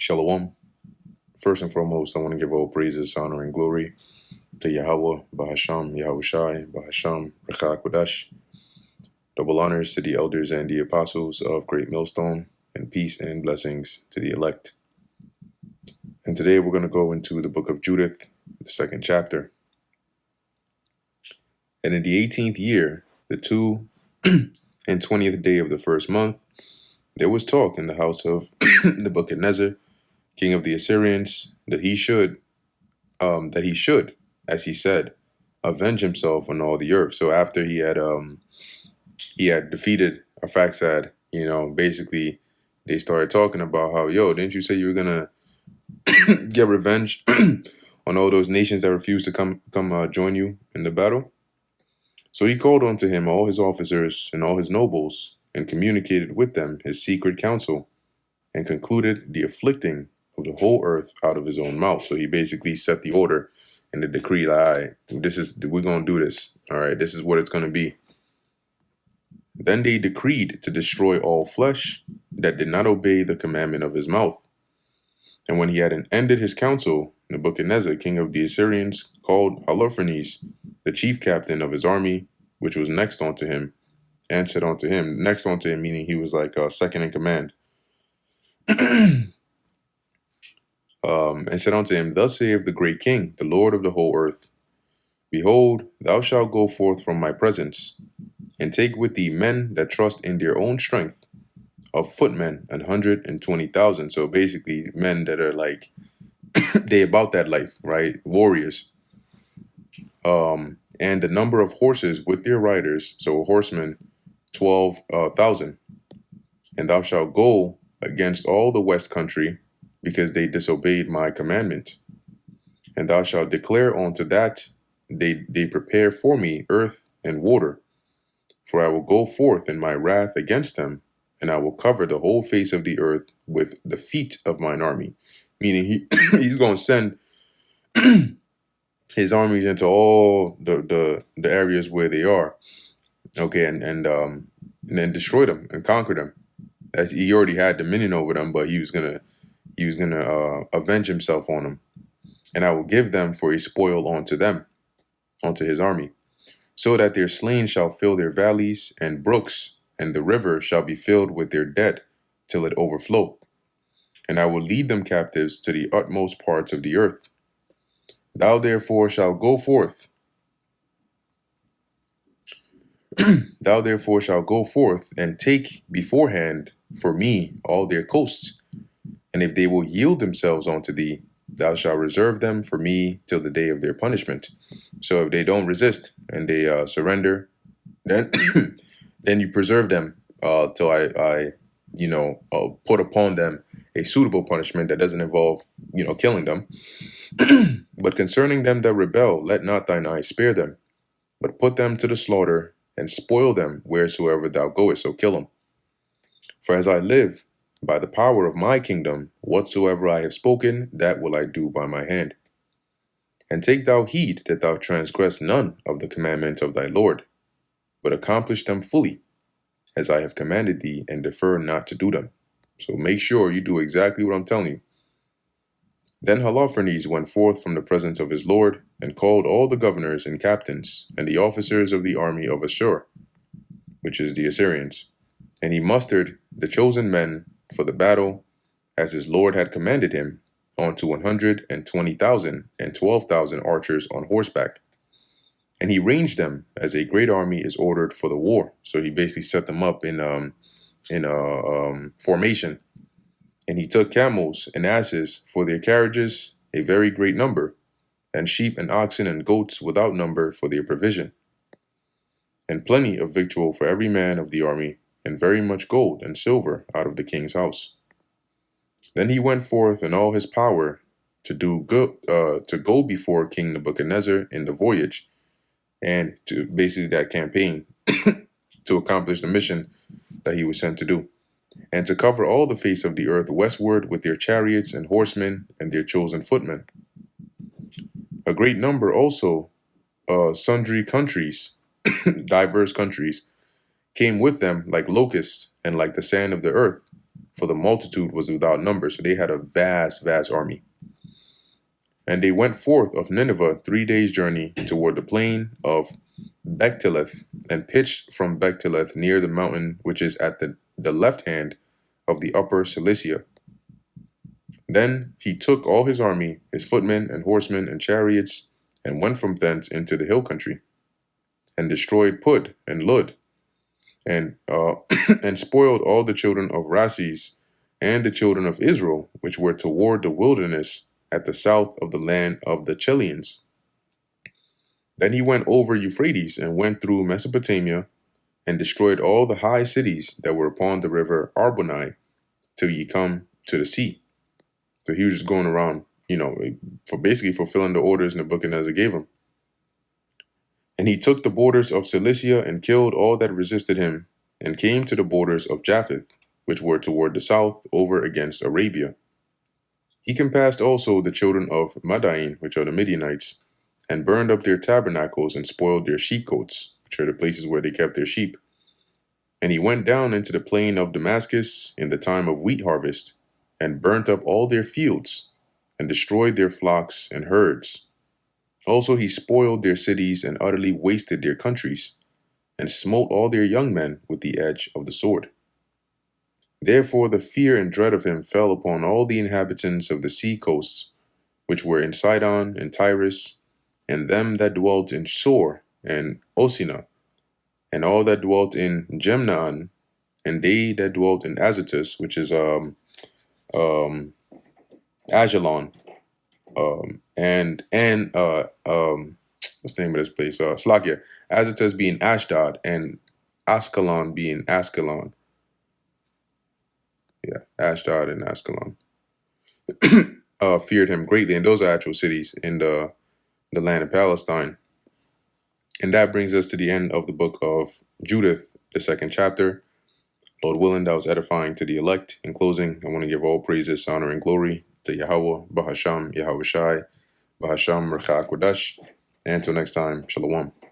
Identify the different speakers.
Speaker 1: Shalom. First and foremost, I want to give all praises, honor, and glory to Yahweh, Bahasham, Yahushai, Bahasham, Rechak Kodash. Double honors to the elders and the apostles of Great Millstone, and peace and blessings to the elect. And today we're going to go into the book of Judith, the second chapter. And in the 18th year, the 20th day of the first month, there was talk in the house of Nebuchadnezzar, king of the Assyrians, that he should, as he said, avenge himself on all the earth. So after he had defeated Arphaxad, basically they started talking about how, didn't you say you were gonna get revenge on all those nations that refused to come join you in the battle? So he called unto him all his officers and all his nobles, and communicated with them his secret counsel, and concluded the afflicting of the whole earth out of his own mouth. So he basically set the order and the decree, like, all right, we're gonna do this. All right, this is what it's gonna be. Then they decreed to destroy all flesh that did not obey the commandment of his mouth. And when he had ended his counsel, Nebuchadnezzar, king of the Assyrians, called Holofernes, the chief captain of his army, which was next unto him, and said unto him, next unto him, meaning he was like second in command, and said unto him, Thus saith the great king, the Lord of the whole earth, Behold, thou shalt go forth from my presence, and take with thee men that trust in their own strength, of footmen 120,000. So basically men that are like, they about that life, right? Warriors. And the number of horses with their riders, so horsemen, 12,000. And thou shalt go against all the west country, because they disobeyed my commandment. And thou shalt declare unto that they prepare for me earth and water. For I will go forth in my wrath against them, and I will cover the whole face of the earth with the feet of mine army. Meaning he's going to send his armies into all the areas where they are. Okay, and then destroy them and conquer them. As he already had dominion over them, but he was gonna avenge himself on them. And I will give them for a spoil unto them, unto his army, so that their slain shall fill their valleys and brooks, and the river shall be filled with their dead till it overflow. And I will lead them captives to the utmost parts of the earth. Thou therefore shalt go forth. Thou therefore shalt go forth and take beforehand for me all their coasts. And if they will yield themselves unto thee, thou shalt reserve them for me till the day of their punishment. So if they don't resist and they surrender, then then you preserve them till I put upon them a suitable punishment that doesn't involve killing them. But concerning them that rebel, let not thine eye spare them, but put them to the slaughter and spoil them wheresoever thou goest. So kill them. For as I live, by the power of my kingdom, whatsoever I have spoken, that will I do by my hand. And take thou heed that thou transgress none of the commandments of thy Lord, but accomplish them fully, as I have commanded thee, and defer not to do them. So make sure you do exactly what I'm telling you. Then Holofernes went forth from the presence of his Lord, and called all the governors and captains, and the officers of the army of Ashur, which is the Assyrians. And he mustered the chosen men for the battle, as his Lord had commanded him, unto 120,000 and 12,000 archers on horseback. And he ranged them as a great army is ordered for the war. So he basically set them up in formation. And he took camels and asses for their carriages, a very great number, and sheep and oxen and goats without number for their provision, and plenty of victual for every man of the army, and very much gold and silver out of the king's house. Then he went forth in all his power to go before King Nebuchadnezzar in the voyage, and to basically that campaign to accomplish the mission that he was sent to do, and to cover all the face of the earth westward with their chariots and horsemen and their chosen footmen. A great number also, sundry countries, diverse countries, came with them like locusts and like the sand of the earth, for the multitude was without number. So they had a vast, vast army. And they went forth of Nineveh 3 days' journey toward the plain of Bechteleth, and pitched from Bechteleth near the mountain which is at the left hand of the upper Cilicia. Then he took all his army, his footmen and horsemen and chariots, and went from thence into the hill country, and destroyed Pud and Lud, and and spoiled all the children of Rases and the children of Israel, which were toward the wilderness at the south of the land of the Chilians. Then he went over Euphrates and went through Mesopotamia, and destroyed all the high cities that were upon the river Arbonai, till ye come to the sea. So he was just going around, for basically fulfilling the orders Nebuchadnezzar gave him. And he took the borders of Cilicia and killed all that resisted him, and came to the borders of Japheth, which were toward the south over against Arabia. He compassed also the children of Madian, which are the Midianites, and burned up their tabernacles and spoiled their sheepcotes, which are the places where they kept their sheep. And he went down into the plain of Damascus in the time of wheat harvest, and burnt up all their fields, and destroyed their flocks and herds. Also he spoiled their cities and utterly wasted their countries, and smote all their young men with the edge of the sword. Therefore the fear and dread of him fell upon all the inhabitants of the sea coasts, which were in Sidon and Tyrus, and them that dwelt in Shor and Osina, and all that dwelt in Gemnaan, and they that dwelt in Azotus, which is Ajalon, and what's the name of this place? Slakia. Azotus being Ashdod, and Ascalon being Ascalon. Yeah, Ashdod and Ascalon. Feared him greatly, and those are actual cities in the land of Palestine. And that brings us to the end of the book of Judith, the 2nd chapter. Lord willing, that was edifying to the elect. In closing, I want to give all praises, honor, and glory to Yahweh, Bahasham, Yahweh Shai, Bahasham, Rcha Kodash. And until next time, Shalom.